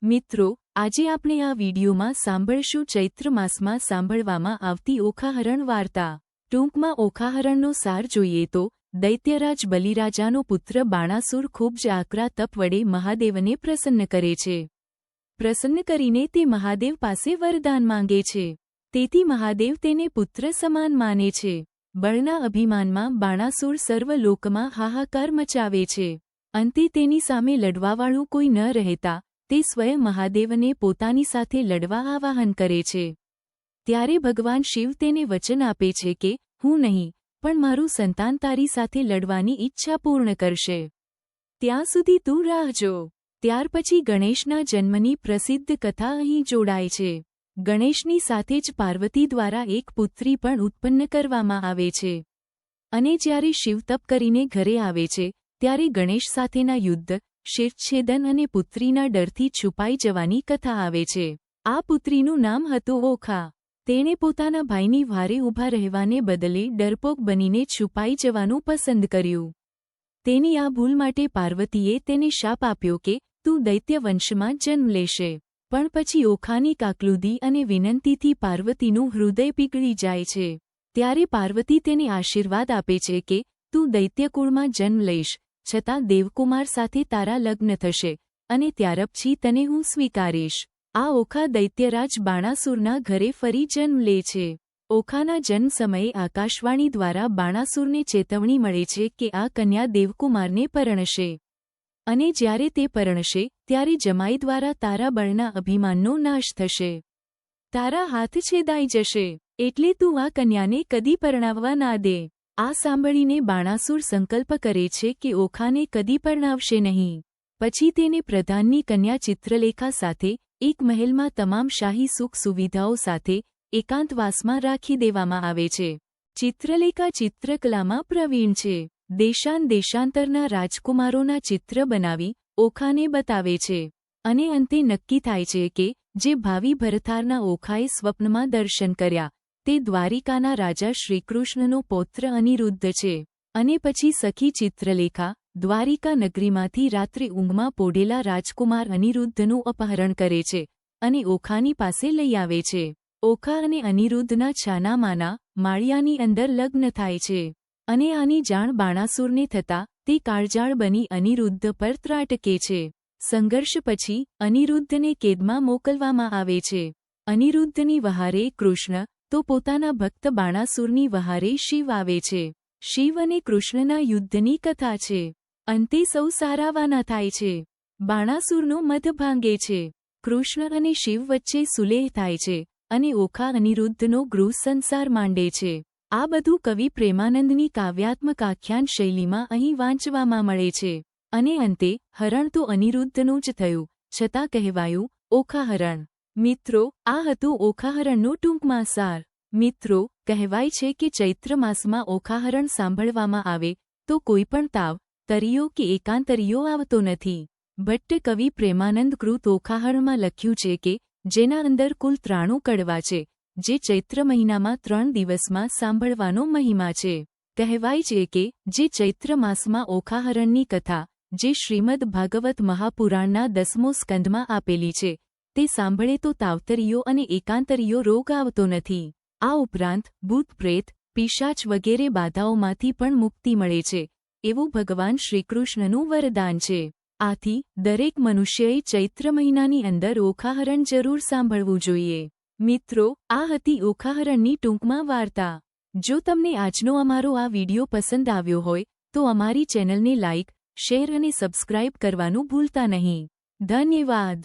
મિત્રો, આજે આપણે આ વિડીયોમાં સાંભળશું ચૈત્ર માસમાં સાંભળવામાં આવતી ઓખાહરણ વાર્તા। ટૂંકમાં ઓખાહરણનો સાર જોઈએ તો દૈત્યરાજ બલિરાજાનો પુત્ર બાણાસુર ખૂબ જ આકરા તપ વડે મહાદેવને પ્રસન્ન કરે છે। પ્રસન્ન કરીને તે મહાદેવ પાસે વરદાન માંગે છે। તેથી મહાદેવ તેને પુત્ર સમાન માને છે। બળના અભિમાનમાં બાણાસુર સર્વ લોકમાં હાહાકાર મચાવે છે। અંતે તેની સામે લડવાવાળું કોઈ ન રહેતા તે સ્વયં મહાદેવને પોતાની સાથે લડવા આવાહન કરે છે। ત્યારે ભગવાન શિવ તેને વચન આપે છે કે હું નહીં પણ મારું સંતાન તારી સાથે લડવાની ઈચ્છા પૂર્ણ કરશે। ત્યાં સુધી તું રાહ જો। ત્યાર પછી ગણેશના જન્મની પ્રસિદ્ધ કથા અહીં જોડાય છે। ગણેશની સાથે જ પાર્વતી દ્વારા એક પુત્રી પણ ઉત્પન્ન કરવામાં આવે છે। અને જ્યારે શિવ તપ કરીને ઘરે આવે છે ત્યારે ગણેશ સાથેના યુદ્ધ, શિરચ્છેદન અને પુત્રીના ડરથી છુપાઈ જવાની કથા આવે છે। આ પુત્રીનું નામ હતું ઓખા। તેણે પોતાના ભાઈની વારે ઊભા રહેવાને બદલે ડરપોક બનીને છુપાઈ જવાનું પસંદ કર્યું। તેની આ ભૂલ માટે પાર્વતીએ તેને શાપ આપ્યો કે તું દૈત્ય વંશમાં જન્મ લેશે। પણ પછી ઓખાની કાકલુદી અને વિનંતીથી પાર્વતીનું હૃદય પીગળી જાય છે। ત્યારે પાર્વતી તેને આશીર્વાદ આપે છે કે તું દૈત્યકુળમાં જન્મ લઈશ, છતાં દેવકુમાર સાથે તારા લગ્ન થશે અને ત્યાર પછી તને હું સ્વીકારીશ। આ ઓખા દૈત્યરાજ બાણાસુરના ઘરે ફરી જન્મ લે છે। ઓખાના જન્મ સમયે આકાશવાણી દ્વારા બાણાસુરને ચેતવણી મળે છે કે આ કન્યા દેવકુમારને પરણશે અને જ્યારે તે પરણશે ત્યારે જમાઈ દ્વારા તારા બળના અભિમાનનો નાશ થશે। તારા હાથ છેદાઈ જશે, એટલે તું આ કન્યાને કદી પરણાવવા ના દે। આ સાંભળીને બાણાસુર સંકલ્પ કરે છે કે ઓખાને કદી પરણાવશે નહીં। પછી તેને પ્રધાનની કન્યા ચિત્રલેખા સાથે એક મહેલમાં તમામ શાહી સુખ સુવિધાઓ સાથે એકાંતવાસમાં રાખી દેવામાં આવે છે। ચિત્રલેખા ચિત્રકલામાં પ્રવીણ છે। દેશાન દેશાંતરના રાજકુમારોના ચિત્ર બનાવી ઓખાને બતાવે છે અને અંતે નક્કી થાય છે કે જે ભાવિ ભરથારના ઓખાએ સ્વપ્નમાં દર્શન કર્યા તે દ્વારિકાના રાજા શ્રીકૃષ્ણનો પૌત્ર અનિરુદ્ધ છે। અને પછી સખી ચિત્રલેખા દ્વારિકા નગરીમાંથી રાત્રે ઊંઘમાં પોઢેલા રાજકુમાર અનિરુદ્ધનું અપહરણ કરે છે અને ઓખાની પાસે લઈ આવે છે। ઓખા અને અનિરુદ્ધના છાનામાના માળિયાની અંદર લગ્ન થાય છે અને આની જાણ બાણાસુરને થતાં તે કાળજાળ બની અનિરુદ્ધ પર ત્રાટકે છે। સંઘર્ષ પછી અનિરુદ્ધને કેદમાં મોકલવામાં આવે છે। અનિરુદ્ધની વહારે કૃષ્ણ તો પોતાના ભક્ત બાણાસુરની વહારે શિવ આવે છે। શિવ અને કૃષ્ણના યુદ્ધની કથા છે। અંતે સૌ સારાવાના થાય છે। બાણાસુરનો મધ ભાંગે છે। કૃષ્ણ અને શિવ વચ્ચે સુલેહ થાય છે અને ઓખા અનિરુદ્ધનો ગૃહ સંસાર માંડે છે। આ બધું કવિ પ્રેમાનંદની કાવ્યાત્મક આખ્યાન શૈલીમાં અહીં વાંચવામાં મળે છે અને અંતે હરણ તો અનિરુદ્ધનું જ થયું, છતાં કહેવાયું ઓખાહરણ। મિત્રો, આ હતું ઓખાહરણનો ટૂંકમાં સાર। મિત્રો, કહેવાય છે કે ચૈત્ર માસમાં ઓખાહરણ સાંભળવામાં આવે તો કોઈ પણ તાવ, તરિયો કે એકાંતરિયો આવતો નથી। ભટ્ટ કવિ પ્રેમાનંદ કૃત ઓખાહરણમાં લખ્યું છે કે જેના અંદર કુલ 93 કડવા છે, જે ચૈત્ર મહિનામાં 3 દિવસમાં સાંભળવાનો મહિમા છે। કહેવાય છે કે જે ચૈત્ર માસમાં ઓખાહરણની કથા જે શ્રીમદ ભાગવત મહાપુરાણના 10મો સ્કંધમાં આપેલી છે તે સાંભળે તો તાવતરિયો અને એકાંતરિયો રોગ આવતો નથી। આ ઉપરાંત ભૂત પ્રેત, પિશાચ વગેરે બાધાઓમાંથી પણ મુક્તિ મળે છે એવું ભગવાન શ્રીકૃષ્ણનું વરદાન છે। આથી દરેક મનુષ્યએ ચૈત્ર મહિનાની અંદર ઓખાહરણ જરૂર સાંભળવું જોઈએ। મિત્રો, આ હતી ઓખાહરણની ટૂંકમાં વાર્તા। જો તમને આજનો અમારો આ વિડિયો પસંદ આવ્યો હોય તો અમારી ચેનલને લાઇક, શેર અને સબસ્ક્રાઇબ કરવાનું ભૂલતા નહીં। ધન્યવાદ।